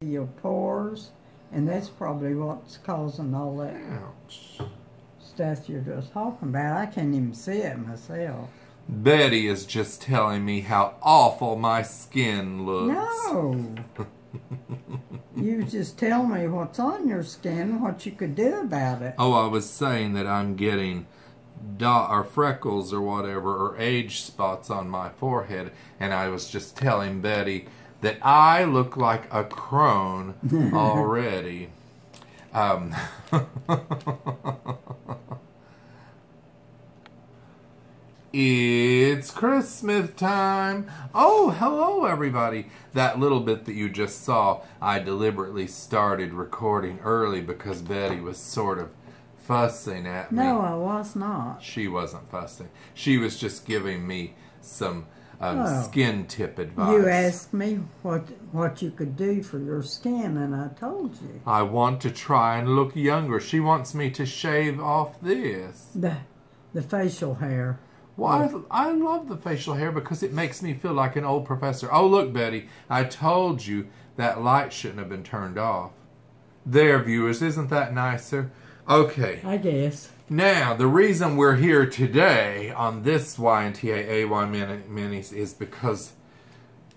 your pores, and that's probably what's causing all that stuff you're just talking about. I can't even see it myself. Betty is just telling me how awful my skin looks. No. You just tell me what's on your skin, what you could do about it. Oh, I was saying that I'm getting or freckles or whatever, or age spots on my forehead, and I was just telling Betty that I look like a crone already. It's Christmas time. Oh, hello everybody. That little bit that you just saw, I deliberately started recording early because Betty was sort of fussing at me. No, I was not. She wasn't fussing. She was just giving me some skin tip advice. You asked me what you could do for your skin, and I told you. I want to try and look younger. She wants me to shave off this. The facial hair. Well, I love the facial hair because it makes me feel like an old professor. Oh, look, Betty, I told you that light shouldn't have been turned off. There, viewers, isn't that nicer? Okay. I guess. Now, the reason we're here today on this YNTAAY Minis is because,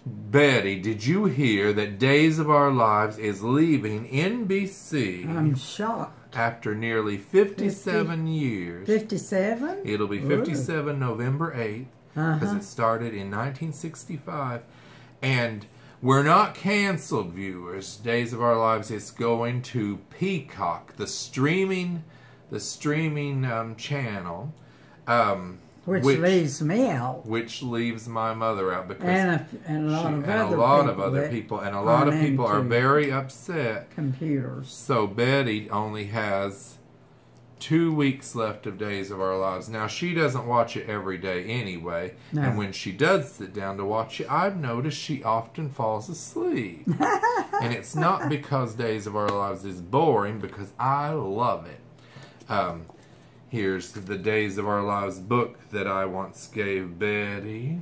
Betty, did you hear that Days of Our Lives is leaving NBC? I'm shocked. After nearly 57 years. 57? It'll be 57 November 8th, because it started in 1965. And we're not canceled, viewers. Days of Our Lives is going to Peacock, the streaming channel. Which leaves me out. Which leaves my mother out because and a lot of other people. And a lot of people are very upset. Computers. So Betty only has 2 weeks left of Days of Our Lives. Now, she doesn't watch it every day anyway. No. And when she does sit down to watch it, I've noticed she often falls asleep. And it's not because Days of Our Lives is boring, because I love it. Here's the Days of Our Lives book that I once gave Betty,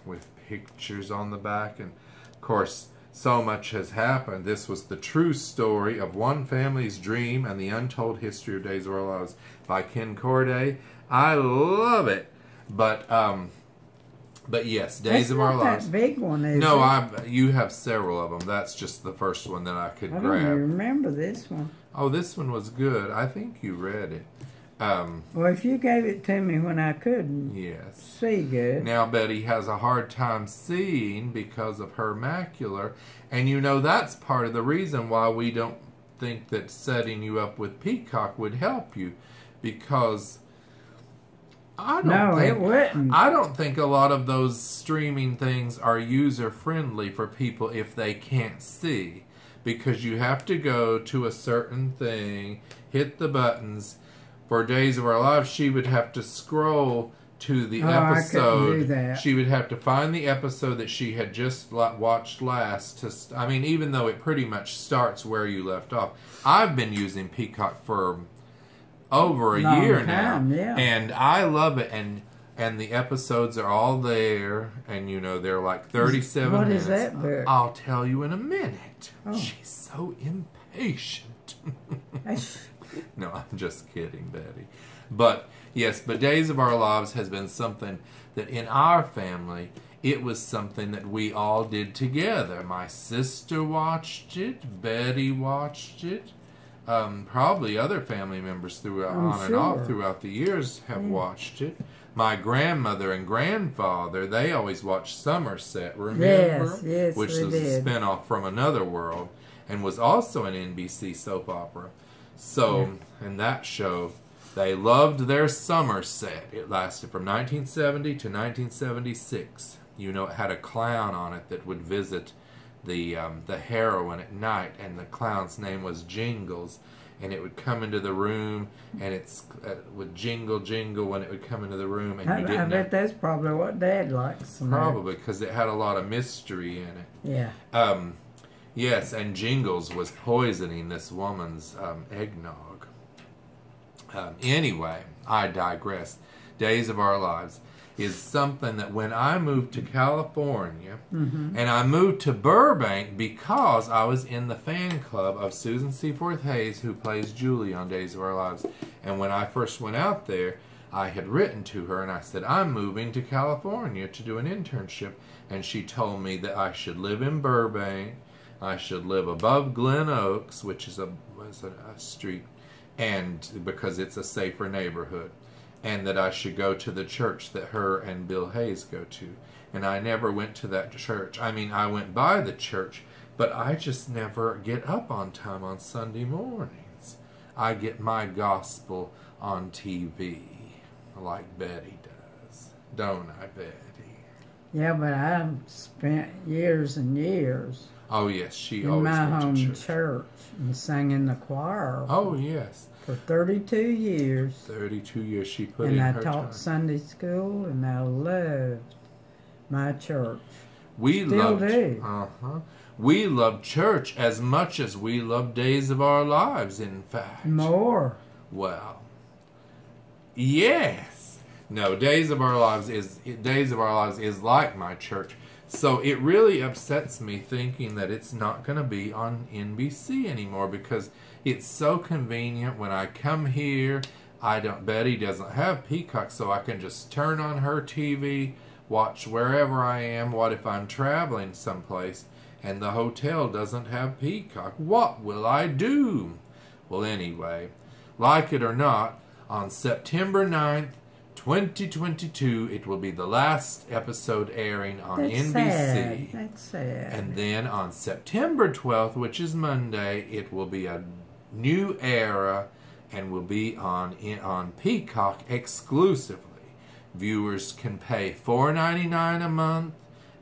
with pictures on the back. And, of course, so much has happened. This was the true story of one family's dream and the untold history of Days of Our Lives by Ken Corday. I love it. But yes, Days of Our Lives. That big one, is No, you have several of them. That's just the first one that I could grab. I don't remember this one. Oh, this one was good. I think you read it. Well, if you gave it to me when I couldn't see good. Now Betty has a hard time seeing because of her macular. And you know, that's part of the reason why we don't think that setting you up with Peacock would help you. Because it wouldn't. I don't think a lot of those streaming things are user-friendly for people if they can't see. Because you have to go to a certain thing, hit the buttons. For Days of Our Lives, she would have to scroll to the episode. I couldn't do that. She would have to find the episode that she had just watched last. I mean, even though it pretty much starts where you left off. I've been using Peacock for over a year now. Yeah. And I love it. And the episodes are all there. And, you know, they're like 37 minutes. What is that book? I'll tell you in a minute. Oh. She's so impatient. No, I'm just kidding, Betty. But, yes, but Days of Our Lives has been something that in our family, it was something that we all did together. My sister watched it. Betty watched it. Probably other family members and off throughout the years have watched it. My grandmother and grandfather, they always watched Somerset, remember? Yes, which was a spinoff from Another World and was also an NBC soap opera. So, in that show, they loved their Somerset. It lasted from 1970 to 1976. You know, it had a clown on it that would visit the heroine at night, and the clown's name was Jingles. And it would come into the room, and it would jingle, jingle when it would come into the room. And I bet that's probably what Dad likes. Probably, because it had a lot of mystery in it. Yeah. Yes, and Jingles was poisoning this woman's eggnog. Anyway, I digress. Days of Our Lives. is something that when I moved to California, and I moved to Burbank because I was in the fan club of Susan Seaforth Hayes, who plays Julie on Days of Our Lives. And when I first went out there, I had written to her and I said, I'm moving to California to do an internship. And she told me that I should live in Burbank, I should live above Glen Oaks, which is a street, and because it's a safer neighborhood. And that I should go to the church that her and Bill Hayes go to. And I never went to that church. I mean, I went by the church, but I just never get up on time on Sunday mornings. I get my gospel on TV, like Betty does. Don't I, Betty? Yeah, but I spent years and years. Oh, yes, she in always my went home to church and sang in the choir. Oh, yes. For 32 years. 32 years she put in her time. And I taught Sunday school, and I loved my church. We Still do. We love church as much as we love Days of Our Lives, in fact. More. Well, yes. No, Days of Our Lives is like my church. So it really upsets me thinking that it's not going to be on NBC anymore, because it's so convenient when I come here. Betty doesn't have Peacock, so I can just turn on her TV, watch wherever I am. What if I'm traveling someplace and the hotel doesn't have Peacock? What will I do? Well, anyway, like it or not, on September 9th, 2022, it will be the last episode airing on NBC. Sad. That's sad. And then on September 12th, which is Monday, it will be a new era and will be on Peacock exclusively. Viewers can pay $4.99 a month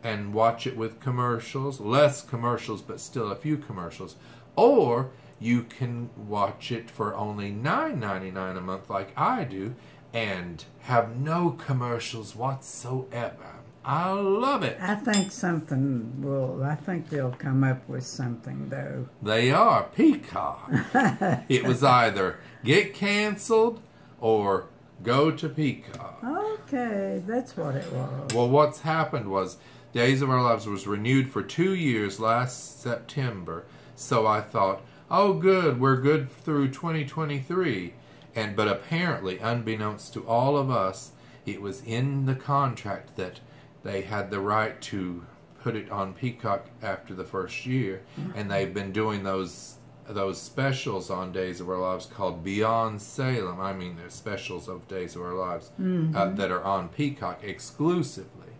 and watch it with commercials, less commercials, but still a few commercials. Or you can watch it for only $9.99 a month like I do, and have no commercials whatsoever. I love it. I think they'll come up with something, though. They are. Peacock. It was either get canceled or go to Peacock. Okay, that's what it was. Well, what's happened was Days of Our Lives was renewed for 2 years last September. So I thought, oh good, we're good through 2023. But apparently, unbeknownst to all of us, it was in the contract that they had the right to put it on Peacock after the first year. And they've been doing those specials on Days of Our Lives called Beyond Salem. I mean, they're specials of Days of Our Lives that are on Peacock exclusively.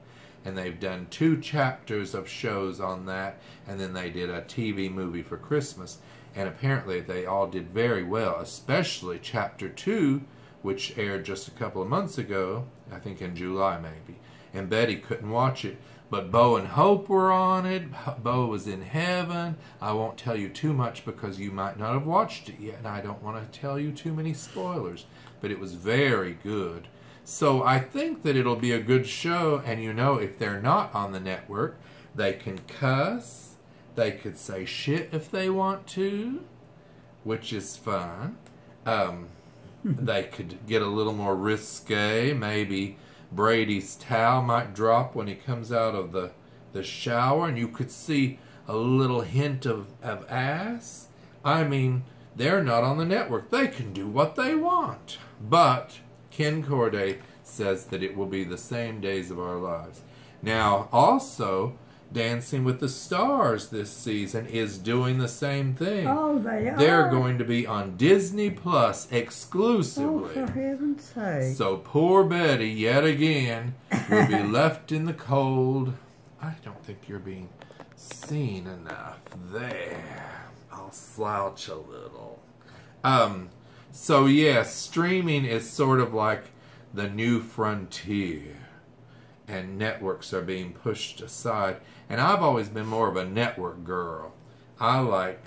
And they've done 2 chapters of shows on that, and then they did a TV movie for Christmas. And apparently they all did very well, especially Chapter 2, which aired just a couple of months ago, I think in July maybe. And Betty couldn't watch it, but Bo and Hope were on it. Bo was in heaven. I won't tell you too much because you might not have watched it yet, and I don't want to tell you too many spoilers. But it was very good. So I think that it'll be a good show, and if they're not on the network, they can cuss. They could say shit if they want to, which is fun. They could get a little more risque. Maybe Brady's towel might drop when he comes out of the shower, and you could see a little hint of ass. I mean, they're not on the network. They can do what they want. But Ken Corday says that it will be the same Days of Our Lives. Now, also, Dancing with the Stars this season is doing the same thing. Oh, they are. They're going to be on Disney Plus exclusively. Oh, for heaven's sake. So poor Betty, yet again, will be left in the cold. I don't think you're being seen enough there. I'll slouch a little. So yes, streaming is sort of like the new frontier. And networks are being pushed aside. And I've always been more of a network girl. I like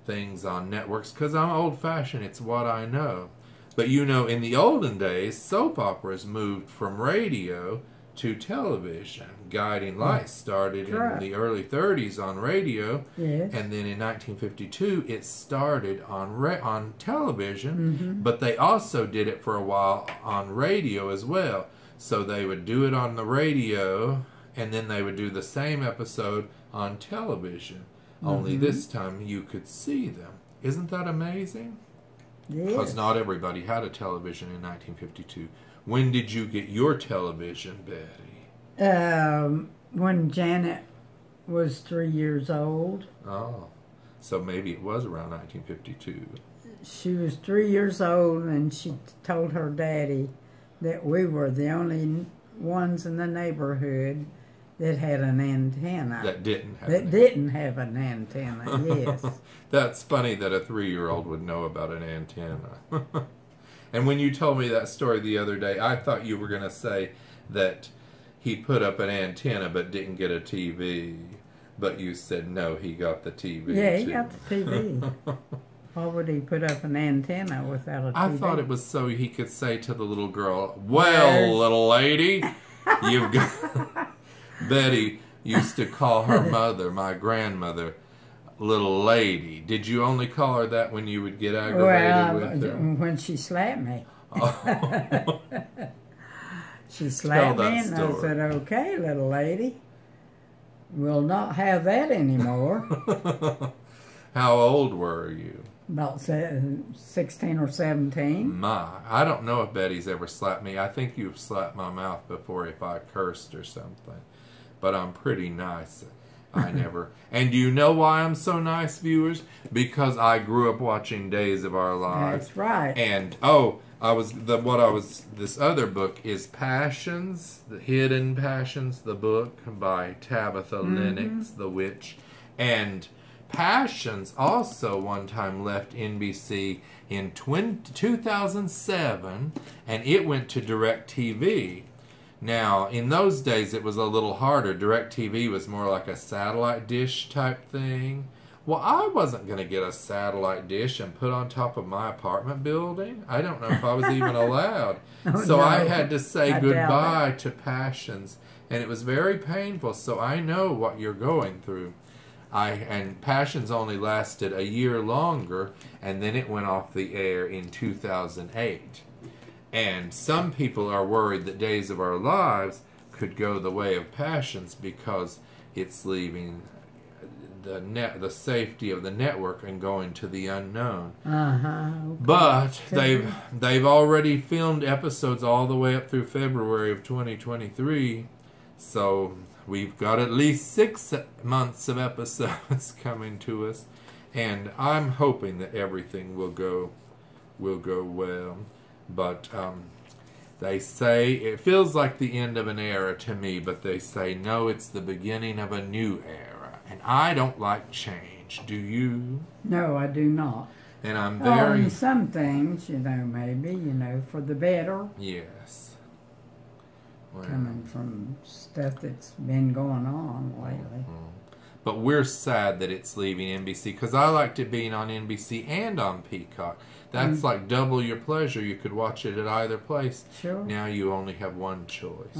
things on networks because I'm old-fashioned. It's what I know. But in the olden days, soap operas moved from radio to television. Guiding Lights started in the early 30s on radio. Yes. And then in 1952, it started on television. But they also did it for a while on radio as well. So they would do it on the radio, and then they would do the same episode on television. Only this time you could see them. Isn't that amazing? Yes. Because not everybody had a television in 1952. When did you get your television, Betty? When Janet was 3 years old. Oh, so maybe it was around 1952. She was 3 years old, and she told her daddy that we were the only ones in the neighborhood that had an antenna. That didn't have an antenna, yes. That's funny that a 3-year-old would know about an antenna. And when you told me that story the other day, I thought you were going to say that he put up an antenna but didn't get a TV. But you said no, he got the TV. Yeah, he too. got the TV. Why would he put up an antenna without a TV? I thought it was so he could say to the little girl, "Well, little lady, you've got..." Betty used to call her mother, my grandmother, little lady. Did you only call her that when you would get aggravated with her? When she slapped me. Oh. She slapped me, and I said, "Okay, little lady, we'll not have that anymore." How old were you? About 16 or 17. I don't know if Betty's ever slapped me. I think you've slapped my mouth before if I cursed or something. But I'm pretty nice. I never. And do you know why I'm so nice, viewers? Because I grew up watching Days of Our Lives. That's right. And this other book is Passions, The Hidden Passions, the book by Tabitha Lennox, the witch. And Passions also one time left NBC in 2007, and it went to DirecTV. Now, in those days, it was a little harder. DirecTV was more like a satellite dish type thing. Well, I wasn't going to get a satellite dish and put on top of my apartment building. I don't know if I was even allowed. So I had to say goodbye to Passions, and it was very painful, so I know what you're going through. And Passions only lasted a year longer, and then it went off the air in 2008. And some people are worried that Days of Our Lives could go the way of Passions because it's leaving the safety of the network and going to the unknown. Okay. But they've already filmed episodes all the way up through February of 2023, so we've got at least 6 months of episodes coming to us, and I'm hoping that everything will go well. But they say it feels like the end of an era to me, but they say no, it's the beginning of a new era, and I don't like change. Do you? No, I do not. And I'm very... some things, maybe, for the better. Yes. Well, coming from stuff that's been going on lately. But we're sad that it's leaving NBC, because I liked it being on NBC and on Peacock. That's like double your pleasure. You could watch it at either place. Sure. Now you only have one choice.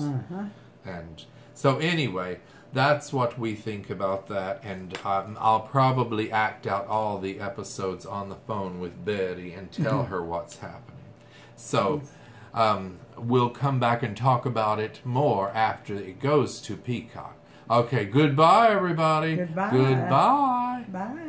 And so anyway, that's what we think about that. And I'll probably act out all the episodes on the phone with Betty and tell her what's happening. So we'll come back and talk about it more after it goes to Peacock. Okay, goodbye, everybody. Goodbye. Goodbye. Bye.